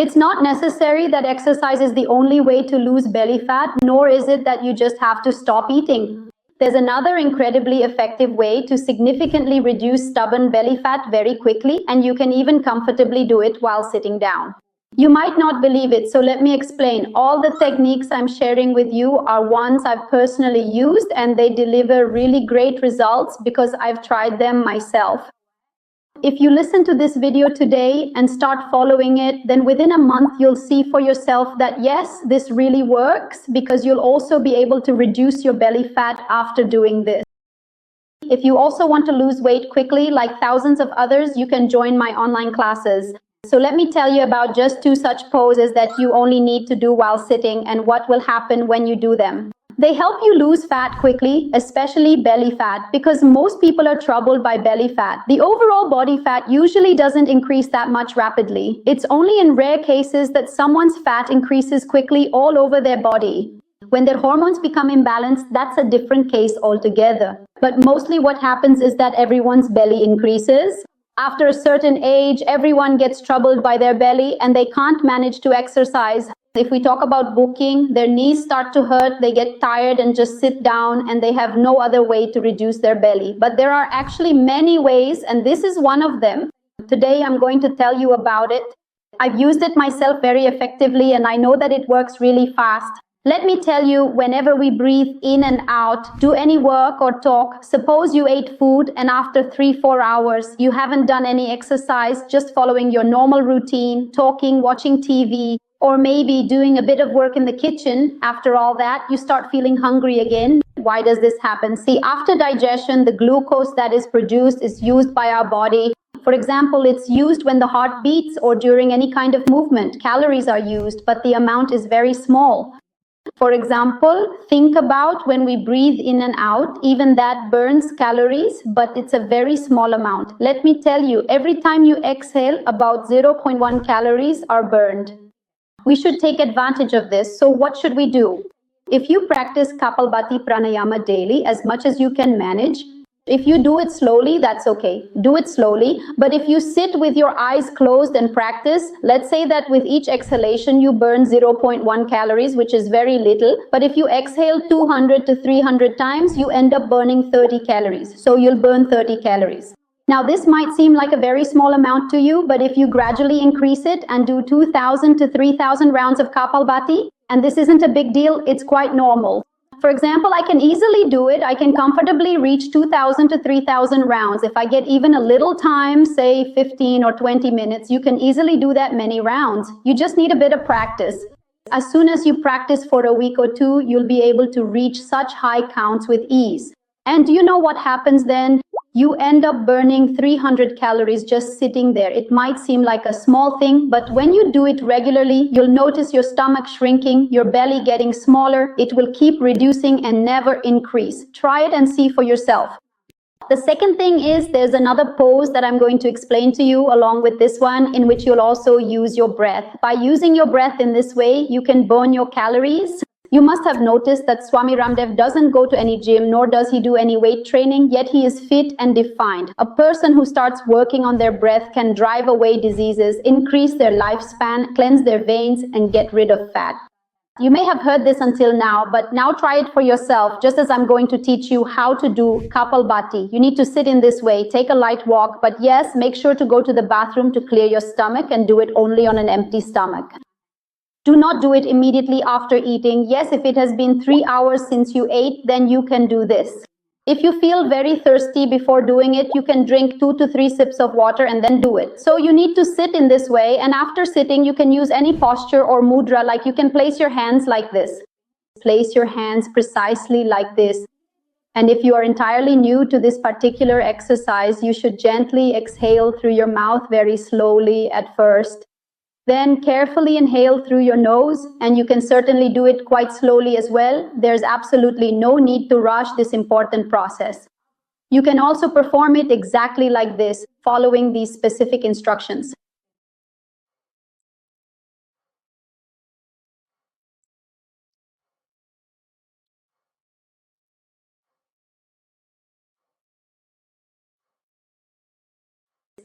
It's not necessary that exercise is the only way to lose belly fat, nor is it that you just have to stop eating. There's another incredibly effective way to significantly reduce stubborn belly fat very quickly, and you can even comfortably do it while sitting down. You might not believe it, so let me explain. All the techniques I'm sharing with you are ones I've personally used, and they deliver really great results because I've tried them myself. If you listen to this video today and start following it, then within a month you'll see for yourself that yes, this really works, because you'll also be able to reduce your belly fat after doing this. If you also want to lose weight quickly, like thousands of others, you can join my online classes. So let me tell you about just 2 such poses that you only need to do while sitting and what will happen when you do them. They help you lose fat quickly, especially belly fat, because most people are troubled by belly fat. The overall body fat usually doesn't increase that much rapidly. It's only in rare cases that someone's fat increases quickly all over their body. When their hormones become imbalanced, that's a different case altogether. But mostly what happens is that everyone's belly increases. After a certain age, everyone gets troubled by their belly and they can't manage to exercise. If we talk about bulking, their knees start to hurt, they get tired and just sit down, and they have no other way to reduce their belly. But there are actually many ways, and this is one of them. Today I'm going to tell you about it. I've used it myself very effectively, and I know that it works really fast. Let me tell you, whenever we breathe in and out, do any work or talk, suppose you ate food and after 3-4 hours, you haven't done any exercise, just following your normal routine, talking, watching TV, or maybe doing a bit of work in the kitchen. After all that, you start feeling hungry again. Why does this happen? See, after digestion, the glucose that is produced is used by our body. For example, it's used when the heart beats or during any kind of movement. Calories are used, but the amount is very small. For example, think about when we breathe in and out, even that burns calories, but it's a very small amount. Let me tell you, every time you exhale, about 0.1 calories are burned. We should take advantage of this. So what should we do? If you practice Kapalbhati Pranayama daily, as much as you can manage, if you do it slowly, that's okay. Do it slowly. But if you sit with your eyes closed and practice, let's say that with each exhalation, you burn 0.1 calories, which is very little. But if you exhale 200 to 300 times, you end up burning 30 calories. So you'll burn 30 calories. Now, this might seem like a very small amount to you, but if you gradually increase it and do 2,000 to 3,000 rounds of Kapalbhati, and this isn't a big deal, it's quite normal. For example, I can easily do it. I can comfortably reach 2,000 to 3,000 rounds. If I get even a little time, say 15 or 20 minutes, you can easily do that many rounds. You just need a bit of practice. As soon as you practice for a week or 2, you'll be able to reach such high counts with ease. And do you know what happens then? You end up burning 300 calories just sitting there. It might seem like a small thing, but when you do it regularly, you'll notice your stomach shrinking, your belly getting smaller. It will keep reducing and never increase. Try it and see for yourself. The second thing is there's another pose that I'm going to explain to you along with this one, in which you'll also use your breath. By using your breath in this way, you can burn your calories. You must have noticed that Swami Ramdev doesn't go to any gym, nor does he do any weight training, yet he is fit and defined. A person who starts working on their breath can drive away diseases, increase their lifespan, cleanse their veins, and get rid of fat. You may have heard this until now, but now try it for yourself, just as I'm going to teach you how to do Kapalbhati. You need to sit in this way, take a light walk, but yes, make sure to go to the bathroom to clear your stomach and do it only on an empty stomach. Do not do it immediately after eating. Yes, if it has been 3 hours since you ate, then you can do this. If you feel very thirsty before doing it, you can drink 2 to 3 sips of water and then do it. So you need to sit in this way, and after sitting, you can use any posture or mudra, like you can place your hands like this. Place your hands precisely like this. And if you are entirely new to this particular exercise, you should gently exhale through your mouth very slowly at first. Then carefully inhale through your nose, and you can certainly do it quite slowly as well. There's absolutely no need to rush this important process. You can also perform it exactly like this, following these specific instructions.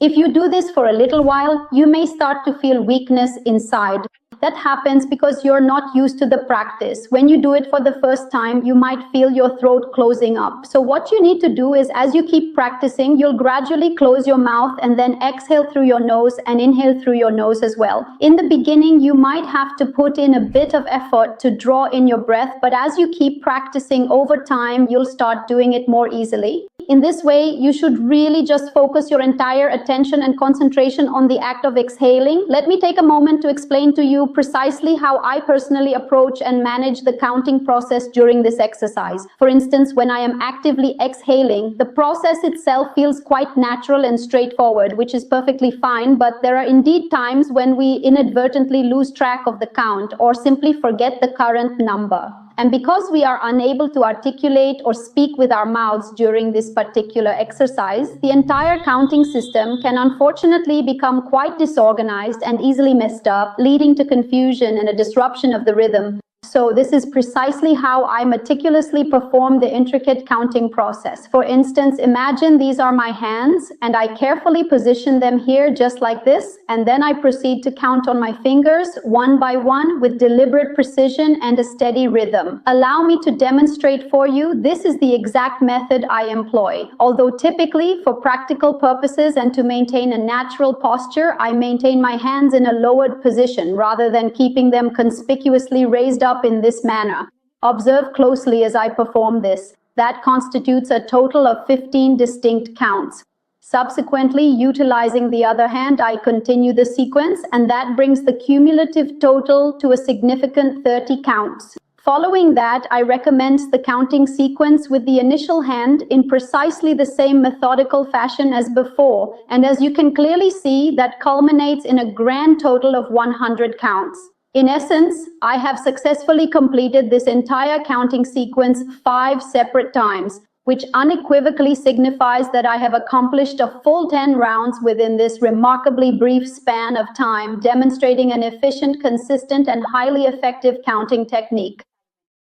If you do this for a little while, you may start to feel weakness inside. That happens because you're not used to the practice. When you do it for the first time, you might feel your throat closing up. So what you need to do is, as you keep practicing, you'll gradually close your mouth and then exhale through your nose and inhale through your nose as well. In the beginning, you might have to put in a bit of effort to draw in your breath, but as you keep practicing over time, you'll start doing it more easily. In this way, you should really just focus your entire attention and concentration on the act of exhaling. Let me take a moment to explain to you precisely how I personally approach and manage the counting process during this exercise. For instance, when I am actively exhaling, the process itself feels quite natural and straightforward, which is perfectly fine, but there are indeed times when we inadvertently lose track of the count or simply forget the current number. And because we are unable to articulate or speak with our mouths during this particular exercise, the entire counting system can unfortunately become quite disorganized and easily messed up, leading to confusion and a disruption of the rhythm. So this is precisely how I meticulously perform the intricate counting process. For instance, imagine these are my hands and I carefully position them here just like this, and then I proceed to count on my fingers one by one with deliberate precision and a steady rhythm. Allow me to demonstrate for you. This is the exact method I employ. Although typically for practical purposes and to maintain a natural posture, I maintain my hands in a lowered position rather than keeping them conspicuously raised up in this manner. Observe closely as I perform this. That constitutes a total of 15 distinct counts. Subsequently, utilizing the other hand, I continue the sequence, and that brings the cumulative total to a significant 30 counts. Following that, I recommence the counting sequence with the initial hand in precisely the same methodical fashion as before, and as you can clearly see, that culminates in a grand total of 100 counts. In essence, I have successfully completed this entire counting sequence 5 separate times, which unequivocally signifies that I have accomplished a full 10 rounds within this remarkably brief span of time, demonstrating an efficient, consistent, and highly effective counting technique.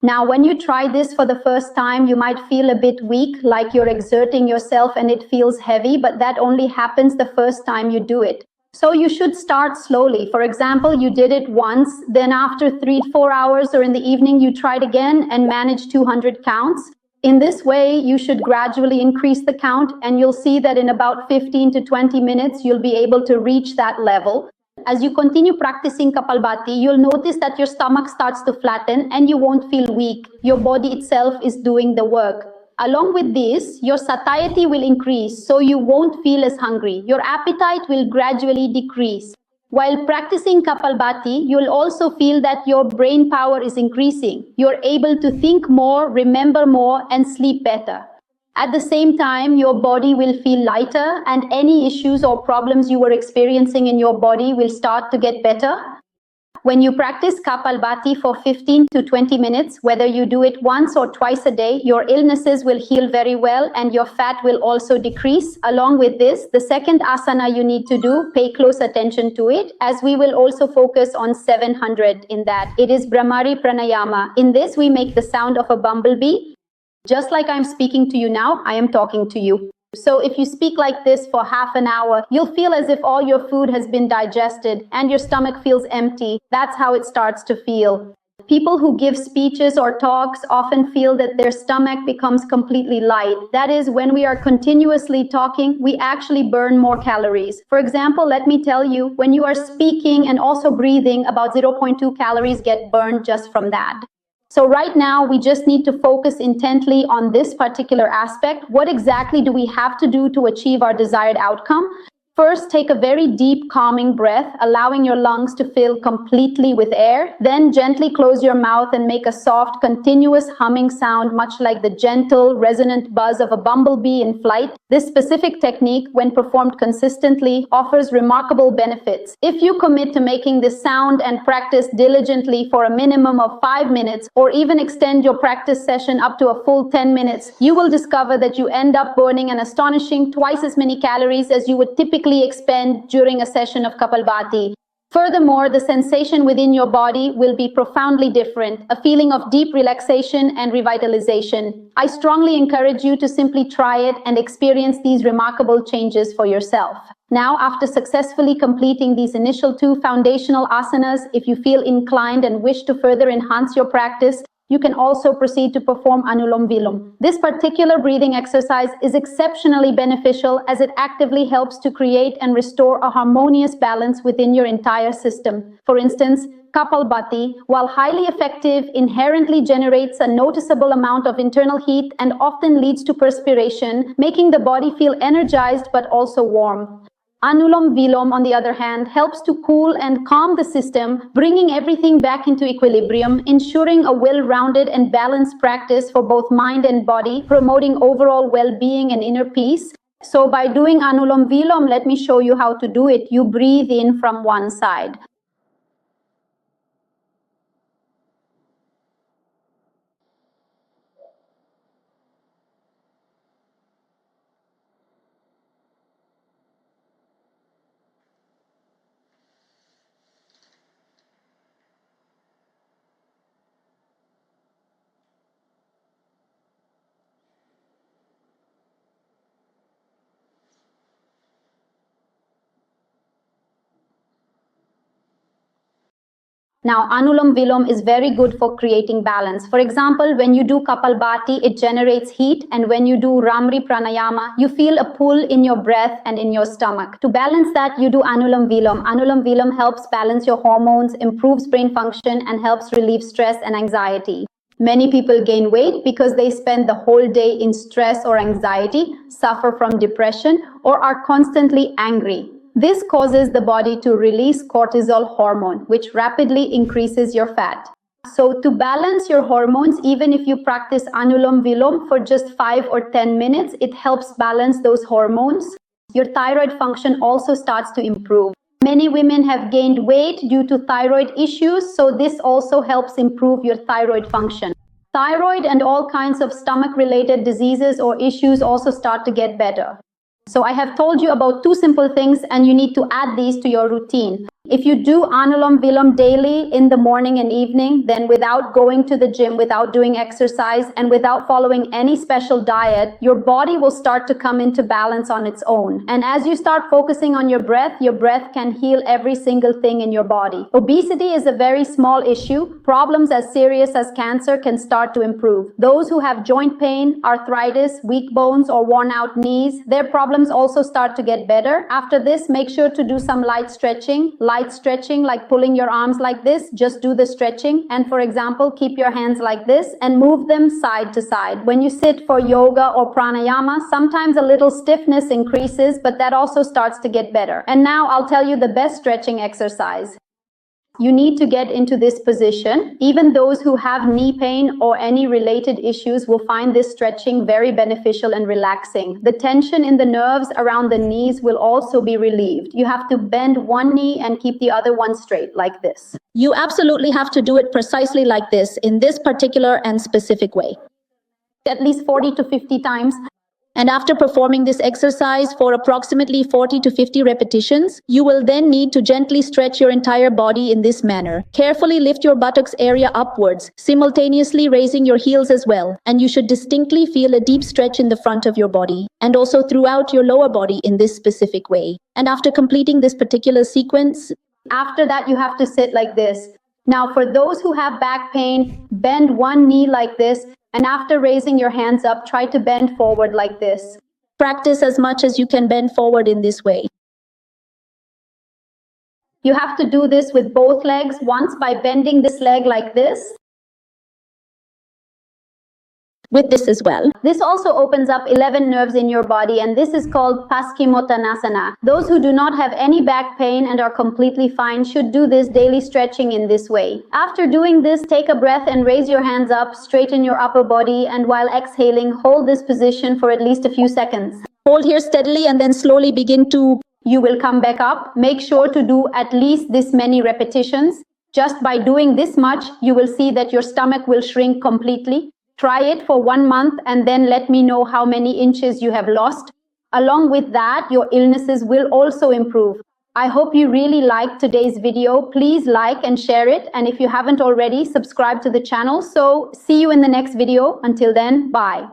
Now, when you try this for the first time, you might feel a bit weak, like you're exerting yourself and it feels heavy, but that only happens the first time you do it. So you should start slowly. For example, you did it once, then after 3-4 hours or in the evening, you tried again and managed 200 counts. In this way, you should gradually increase the count, and you'll see that in about 15 to 20 minutes, you'll be able to reach that level. As you continue practicing Kapalbhati, you'll notice that your stomach starts to flatten and you won't feel weak. Your body itself is doing the work. Along with this, your satiety will increase, so you won't feel as hungry. Your appetite will gradually decrease. While practicing Kapalbhati, you'll also feel that your brain power is increasing. You're able to think more, remember more, and sleep better. At the same time, your body will feel lighter, and any issues or problems you were experiencing in your body will start to get better. When you practice Kapalbhati for 15 to 20 minutes, whether you do it once or twice a day, your illnesses will heal very well and your fat will also decrease. Along with this, the second asana you need to do, pay close attention to it, as we will also focus on 700 in that. It is Brahmari Pranayama. In this, we make the sound of a bumblebee. Just like I'm speaking to you now, I am talking to you. So if you speak like this for half an hour, you'll feel as if all your food has been digested and your stomach feels empty. That's how it starts to feel. People who give speeches or talks often feel that their stomach becomes completely light. That is, when we are continuously talking, we actually burn more calories. For example, let me tell you, when you are speaking and also breathing, about 0.2 calories get burned just from that. So right now, we just need to focus intently on this particular aspect. What exactly do we have to do to achieve our desired outcome? First, take a very deep, calming breath, allowing your lungs to fill completely with air. Then gently close your mouth and make a soft, continuous humming sound, much like the gentle, resonant buzz of a bumblebee in flight. This specific technique, when performed consistently, offers remarkable benefits. If you commit to making this sound and practice diligently for a minimum of 5 minutes, or even extend your practice session up to a full 10 minutes, you will discover that you end up burning an astonishing twice as many calories as you would typically expend during a session of Kapalbhati. Furthermore, the sensation within your body will be profoundly different, a feeling of deep relaxation and revitalization. I strongly encourage you to simply try it and experience these remarkable changes for yourself. Now, after successfully completing these initial 2 foundational asanas, if you feel inclined and wish to further enhance your practice, you can also proceed to perform Anulom Vilom. This particular breathing exercise is exceptionally beneficial as it actively helps to create and restore a harmonious balance within your entire system. For instance, Kapalbhati, while highly effective, inherently generates a noticeable amount of internal heat and often leads to perspiration, making the body feel energized but also warm. Anulom Vilom, on the other hand, helps to cool and calm the system, bringing everything back into equilibrium, ensuring a well-rounded and balanced practice for both mind and body, promoting overall well-being and inner peace. So by doing Anulom Vilom, let me show you how to do it. You breathe in from one side. Now, Anulom Vilom is very good for creating balance. For example, when you do Kapalbhati, it generates heat, and when you do Ramri Pranayama, you feel a pull in your breath and in your stomach. To balance that, you do Anulom Vilom. Anulom Vilom helps balance your hormones, improves brain function, and helps relieve stress and anxiety. Many people gain weight because they spend the whole day in stress or anxiety, suffer from depression, or are constantly angry. This causes the body to release cortisol hormone, which rapidly increases your fat. So to balance your hormones, even if you practice Anulom Vilom for just 5 or 10 minutes, it helps balance those hormones. Your thyroid function also starts to improve. Many women have gained weight due to thyroid issues, so this also helps improve your thyroid function. Thyroid and all kinds of stomach-related diseases or issues also start to get better. So I have told you about 2 simple things, and you need to add these to your routine. If you do Anulom Vilom daily in the morning and evening, then without going to the gym, without doing exercise, and without following any special diet, your body will start to come into balance on its own. And as you start focusing on your breath can heal every single thing in your body. Obesity is a very small issue. Problems as serious as cancer can start to improve. Those who have joint pain, arthritis, weak bones, or worn out knees, their problems also start to get better. After this, make sure to do some light stretching like pulling your arms like this. Just do the stretching, and for example, keep your hands like this and move them side to side. When you sit for yoga or pranayama, sometimes a little stiffness increases, but that also starts to get better. And now I'll tell you the best stretching exercise. You need to get into this position. Even those who have knee pain or any related issues will find this stretching very beneficial and relaxing. The tension in the nerves around the knees will also be relieved. You have to bend one knee and keep the other one straight like this. You absolutely have to do it precisely like this, in this particular and specific way. At least 40 to 50 times. And after performing this exercise for approximately 40 to 50 repetitions, you will then need to gently stretch your entire body in this manner. Carefully lift your buttocks area upwards, simultaneously raising your heels as well. And you should distinctly feel a deep stretch in the front of your body and also throughout your lower body in this specific way. And after completing this particular sequence, after that you have to sit like this. Now for those who have back pain, bend one knee like this. And after raising your hands up, try to bend forward like this. Practice as much as you can bend forward in this way. You have to do this with both legs, once by bending this leg like this, with this as well. This also opens up 11 nerves in your body, and this is called Paschimottanasana. Those who do not have any back pain and are completely fine should do this daily stretching in this way. After doing this, take a breath and raise your hands up, straighten your upper body, and while exhaling, hold this position for at least a few seconds. Hold here steadily and then slowly begin to... You will come back up. Make sure to do at least this many repetitions. Just by doing this much, you will see that your stomach will shrink completely. Try it for 1 month and then let me know how many inches you have lost. Along with that, your illnesses will also improve. I hope you really liked today's video. Please like and share it. And if you haven't already, subscribe to the channel. So see you in the next video. Until then, bye.